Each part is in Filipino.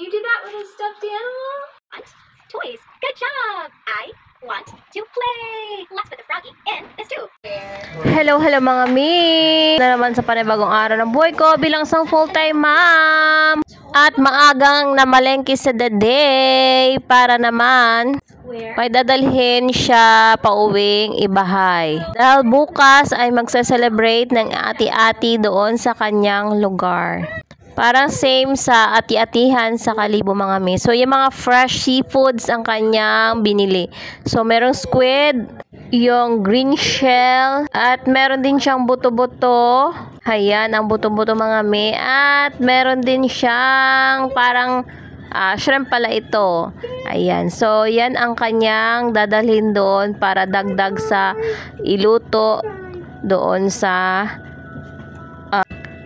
You did that with a stuffed animal? Want toys? Good job! I want to play! Let's put the froggy in this tube. Hello mga mi! Na naman sa panibagong araw ng buhay ko bilang isang full-time mom. At maagang namalengke sa the day para naman may dadalhin siya pauwing Ibahay. Dahil bukas ay magsa-celebrate ng ati-ati doon sa kanyang lugar. Parang same sa ati-atihan sa Kalibo mga mi. So yung mga fresh seafoods ang kanyang binili. So merong squid, yung green shell, at meron din siyang buto-buto. Ayan, ang buto-buto mga mi. At meron din siyang parang shrimp pala ito. Ayan, so yan ang kanyang dadalhin doon para dagdag sa iluto doon sa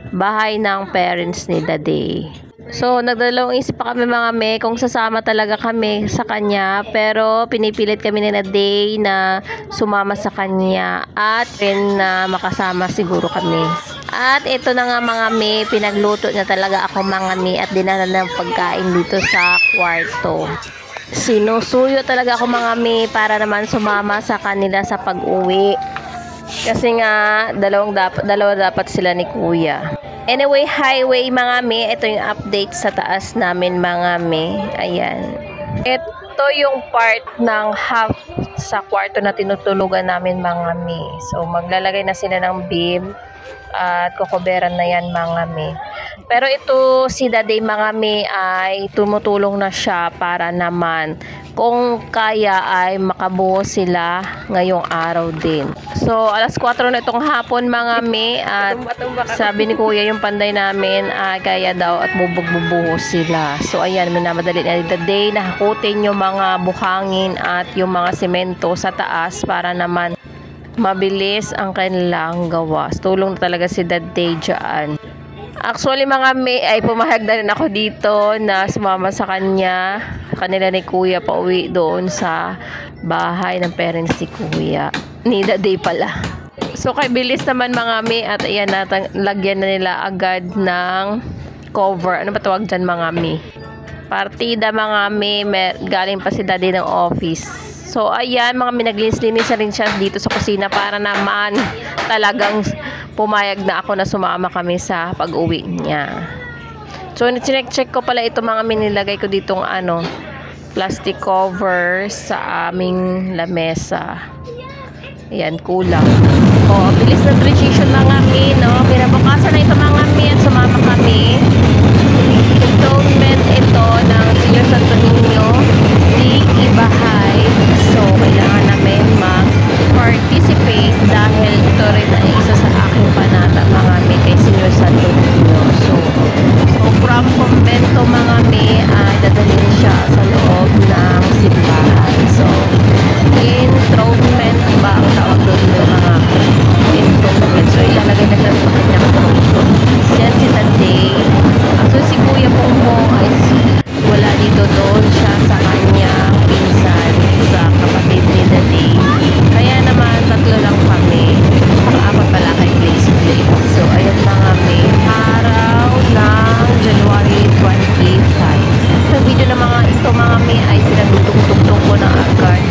bahay ng parents ni Daddy. So, nagdalawang isip pa kami mga me kung sasama talaga kami sa kanya, pero pinipilit kami ni Daddy na sumama sa kanya at rin na makasama siguro kami. At ito na nga mga me, pinagluto na talaga ako mga me at dinala ng pagkain dito sa kwarto. Sinusuyo talaga ako mga me para naman sumama sa kanila sa pag-uwi. Kasi nga, dalawa dapat sila ni Kuya. Anyway, highway mga me. Ito yung update sa taas namin mga me. Ayan. Ito yung part ng half sa kwarto na tinutulugan namin mga me. So, maglalagay na sila ng bib at kukuberan na yan mga me. Pero ito si Daddy mga me ay tumutulong na siya para naman kung kaya ay makabuo sila ngayong araw din. So alas 4 na itong hapon mga me at sabi ni Kuya yung panday namin ay kaya daw at bubog-bubuhos sila. So ayan, minamadali na Daddy na hakutin yung mga buhangin at yung mga semento sa taas para naman mabilis ang kanilang gawa. Tulong na talaga si Daddy dyan. Actually mga me ay pumahag na rin ako dito na sumama sa kanila ni Kuya pauwi doon sa bahay ng parents ni Kuya. Ni Daddy pala. So kay bilis naman mga me at ayan lagyan na nila agad ng cover. Ano ba tawag dyan mga me? Partida mga me, galing pa si Daddy ng office. So, ayan, mga minaglinis-linis na rin siya dito sa kusina para naman talagang pumayag na ako na sumama kami sa pag-uwi niya. So, check ko pala ito mga minilagay ko ditong plastic cover sa aming lamesa. Ayan, kulang. Oh, bilis na transition mga mi, no? Kinabukasan na ito mga mi at sumama kami. Installment ito ng Senior Santo Niño di Ibahay. So, kailangan namin mag-participate dahil ito rin ay isa sa aking panata mga may kay Senior Santo Niño. So from convento mga may dadalhin siya sa loob ng simbahan. So, enthronement ba ang tawag doon yung mga enthronement. So, ilalagay na siya sa kanyang throne. Yan si Daddy. So, si Kuya Pongmo ay wala dito doon siya sa kanyang pinsan sa kapatid ni Daddy. Kaya naman tatlo lang kami. Apat pala kay Place. So ayun mga may araw ng January 25. Sa video na mga ito mga may ay pinagtutugtog ko na agad.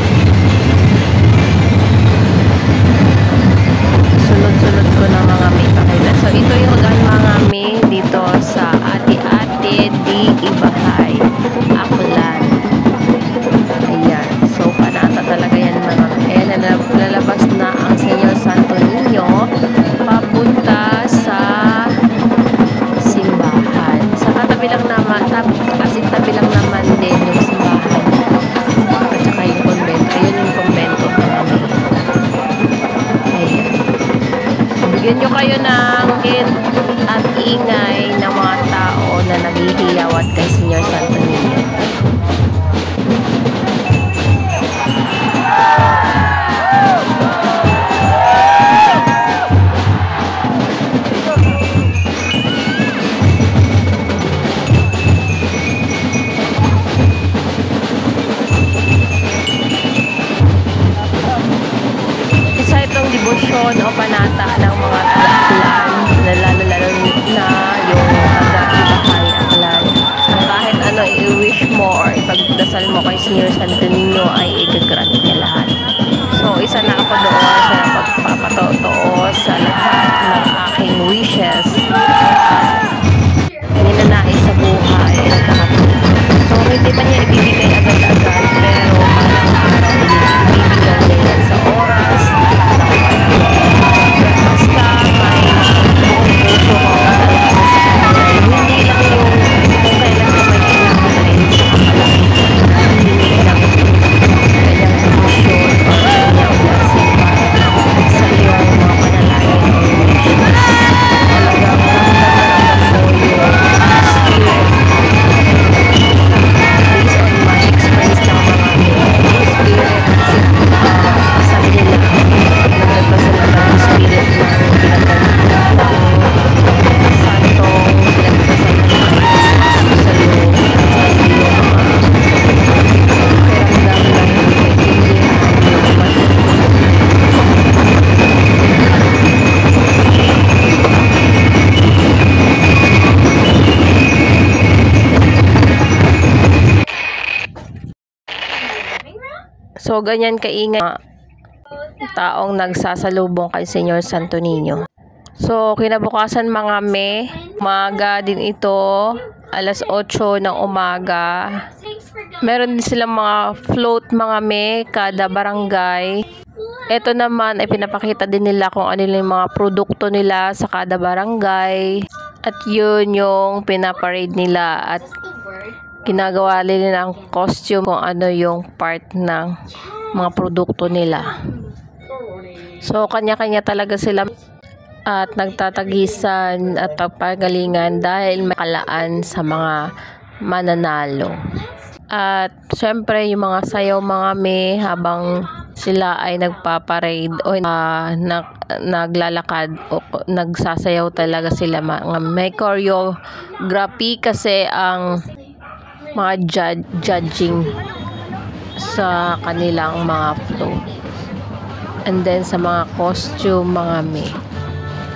Sunod-sunod ko na mga may pakita. So ito yung mga may dito sa ati-ati di Ibahay. Aklan. Ayan. So, panata talaga yan mga lalabas na ang Senior Santo Niño papunta sa simbahan. Sa katabi lang naman, tabi lang naman din yung simbahan. At saka yung convento. Ayun yung convento mga may. Ayan. Bigyan nyo kayo ng hint at ingay ng mga tao na naghihiyawat kay Senior Santo Niño. Isa itong debosyon o panata ng mga aklan na lalo na yung Ibahay aklan. Kahit ano i-wish mo or ipagdasal mo kay Senior Santo Niño ay i-grant niya lahat. So, isa na ako doon sa pagpapatotoo sa lahat ng aking wishes at ninanais sa buhay nagkakatulong. So, hindi pa niya ibibigay agad-agad pero malang araw ibibigay niya yan sa oras basta may buong puso ko talaga sa kanya. Hindi lang yung kung kailan ka may kinakain sa kapalaki. Hindi lang kanyang emosyon o kanyang blessing para sa iyong mga panalangin o wishes. Talagang ramdam mo yung spirit. Based on my experience ng mga spirit sabi nila nagdadasal na ng spirit ng pinagdasal ng santong pinagdasal ng sa iyong pakiramdam na hindi maintindihan yung So, ganyan kaingay taong nagsasalubong kay Senior Santo Niño. So, kinabukasan mga umaga din ito, alas 8 ng umaga. Meron din silang mga float mga kada barangay. Ito naman ay pinapakita din nila kung ano yung mga produkto nila sa kada barangay. At yun yung pinaparade nila at ginagawa nila ng costume kung ano yung part ng mga produkto nila. So, kanya-kanya talaga sila at nagtatagisan at pagpagalingan dahil may kalaan sa mga mananalo. At syempre, yung mga sayaw mga habang sila ay nagpaparade o naglalakad o nagsasayaw talaga sila. May choreography kasi ang mga judging sa kanilang mga float. And then sa mga costume mga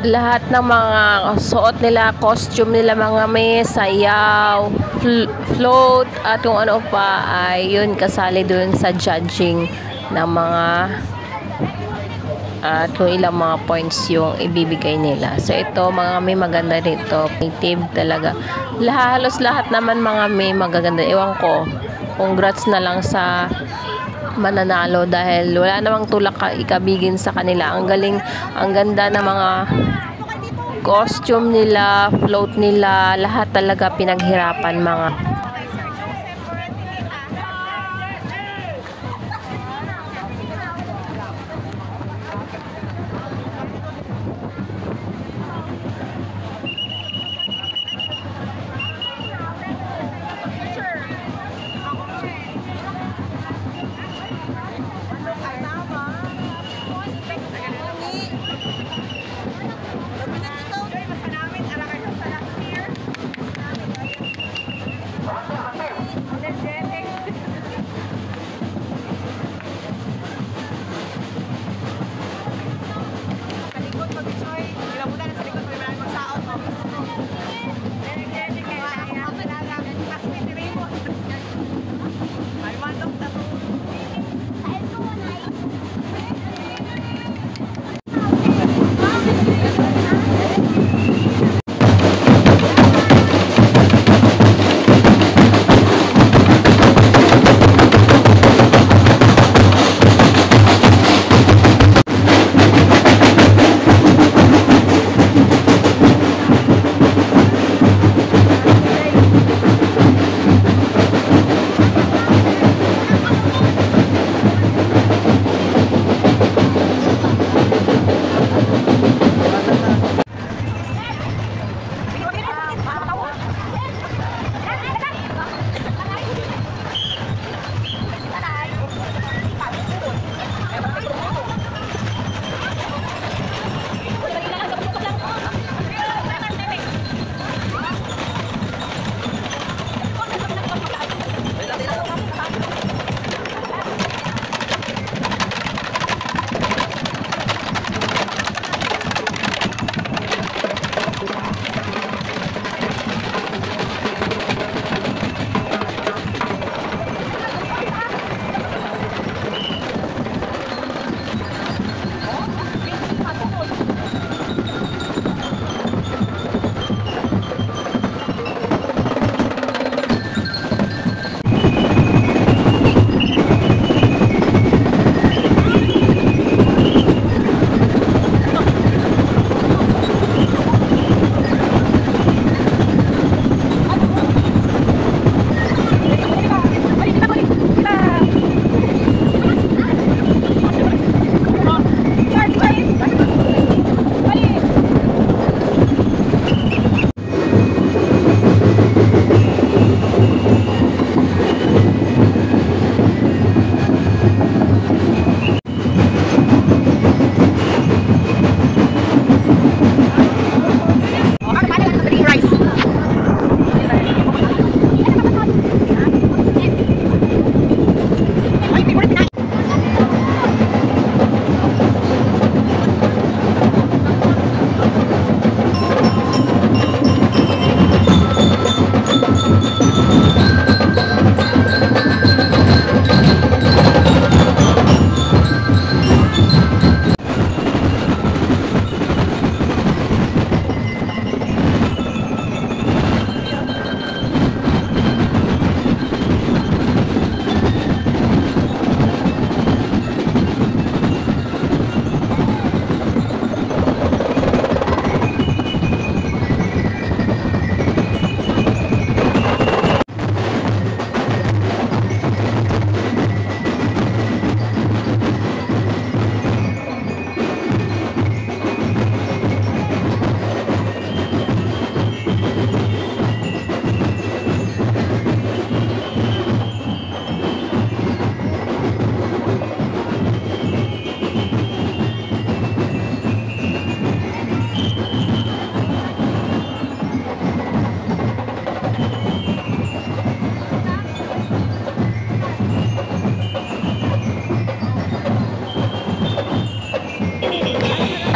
lahat ng mga suot nila, costume nila mga sayaw, float at kung ano pa ay yun kasali dun sa judging ng mga at kung ilang mga points yung ibibigay nila. So ito mga maganda rito, native talaga. Halos lahat naman mga magaganda. Ewan ko, congrats na lang sa mananalo dahil wala namang tulak ikabigin sa kanila. Ang galing, ang ganda ng mga costume nila, float nila, lahat talaga pinaghirapan mga.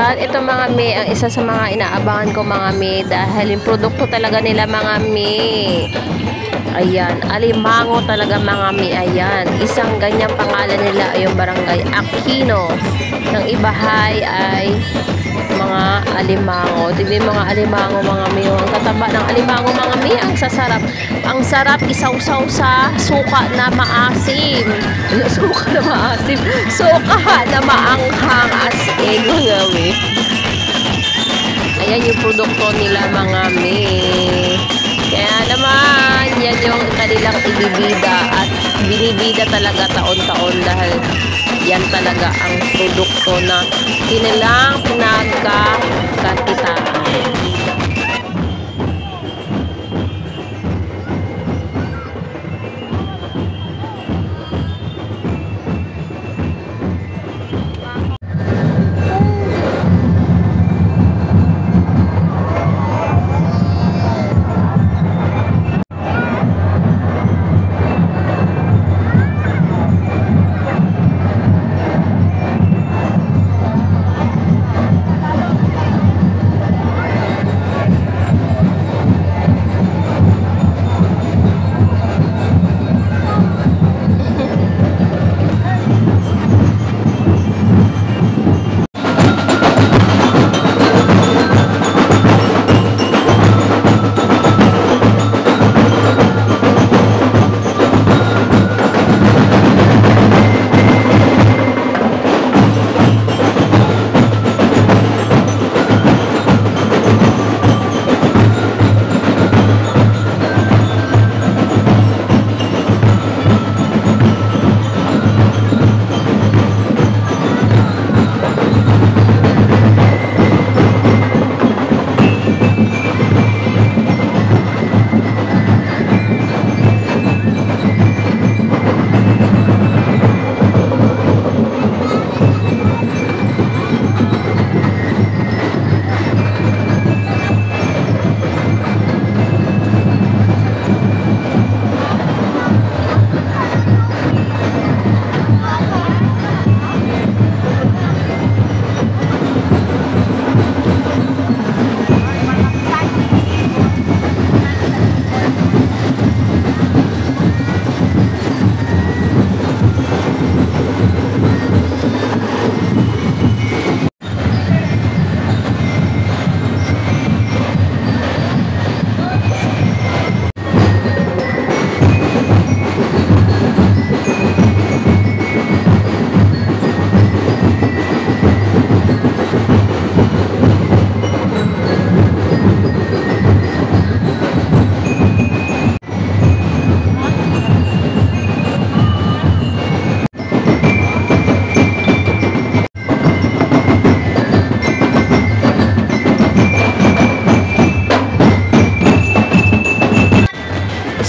At ito mga me, ang isa sa mga inaabangan ko mga me, dahil yung produkto talaga nila mga me. Ayan, alimango talaga mga me. Ayan, isang ganyang pangalan nila ay yung Barangay Aquino. Ng ibahay ay mga alimango. Tignan mga alimango mga me. Ang tataba ng alimango mga me, ang sasarap. Ang sarap isawsaw sa suka na maasim. Suka na maasim. Suka na maanghang as in mga me. Ayan yung produkto nila mga me. Kaya naman, yan yung kanilang ibibida at binibida talaga taon-taon dahil yan talaga ang produkto na kanilang pinagkakakitaan.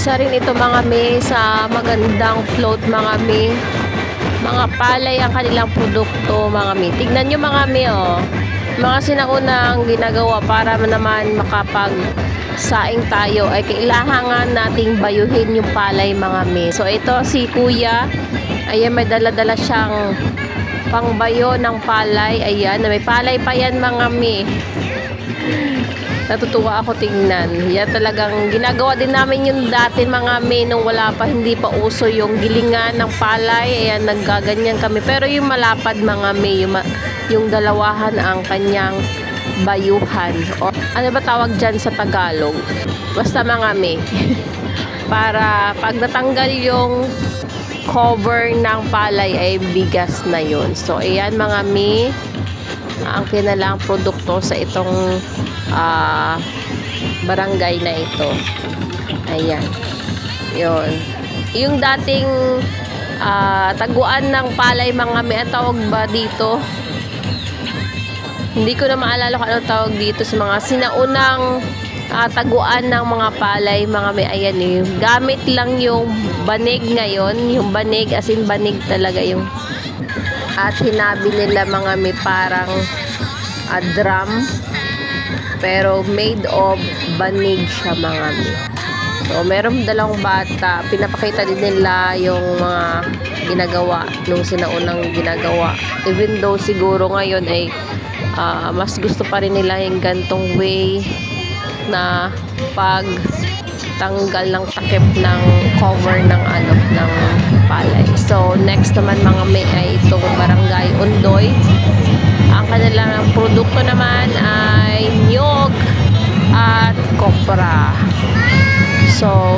Isa rin ito mga me sa magandang float mga me. Mga palay ang kanilang produkto mga me. Tignan nyo mga me oh. Mga sinaunang ginagawa para naman makapag saing tayo ay kailangan nating bayuhin yung palay mga me. So ito si kuya, ayan may dala-dala siyang pangbayo ng palay. Ayan, may palay pa yan mga me. Natutuwa ako tingnan. Yan talagang ginagawa din namin yung dati mga me nung wala pa, hindi pa uso yung gilingan ng palay. Ayan, naggaganyan kami. Pero yung malapad mga me, yung dalawahan ang kanyang bayuhan. O, ano ba tawag dyan sa Tagalog? Basta mga me. Para pag natanggal yung cover ng palay ay bigas na yun. So, ayan mga me, ang kinalang produkto sa itong barangay na ito. Ayan. Yun. Yung dating taguan ng palay mga may tawag ba dito? Hindi ko na maalala kung anong tawag dito sa mga sinaunang taguan ng mga palay mga may. Ayan yung gamit lang yung banig ngayon. Yung banig as in banig talaga yung at hinabi nila mga may parang drum pero made of banig siya mga mi. So meron dalawang bata, pinapakita din nila yung mga ginagawa nung sinaunang ginagawa, even though siguro ngayon ay mas gusto pa rin nila yung gantong way na pag tanggal ng takip ng cover ng ng palay. So next naman mga may ay itong Barangay Ondoy. Ang kanilang produkto naman ay niyog at kopra. So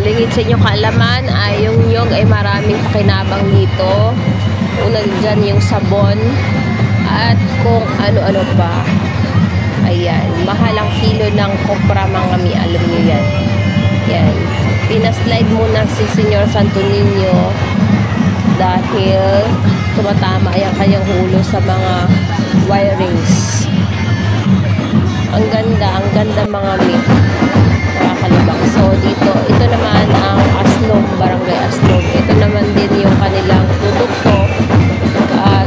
lingid sa inyong kaalaman ay yung niyog ay maraming pakinabang dito. Una dyan yung sabon at kung ano-ano pa. Ayan, mahal ang kilo ng kopra mga mi, alam nyo yan. Yan, pinaslide muna si Senyor Santo Niño dahil tumatama ang kanyang hulo sa mga wirings. Ang ganda mga mi. Nakakalibang. So dito, ito naman ang Aslog, Barangay Aslog. Ito naman din yung kanilang produkto at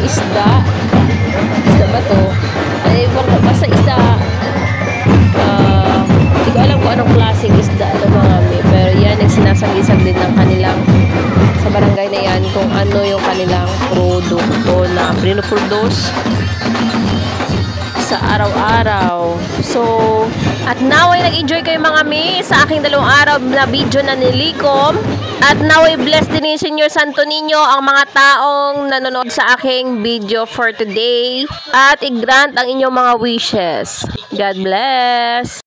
isda. Isda ba to? Ay, basta isda. Hindi ko alam kung anong klaseng isda ito mga mi. Pero yan, nagsinasag-isag din ng kanilang sa barangay na yan kung ano yung kanilang produkto na pinuproduce sa araw-araw. So, at naway nag-enjoy kayo mga mi sa aking 2 araw na video na nilikom. At naway bless din ni Senyor Santo Niño ang mga taong nanonood sa aking video for today. At i-grant ang inyong mga wishes. God bless!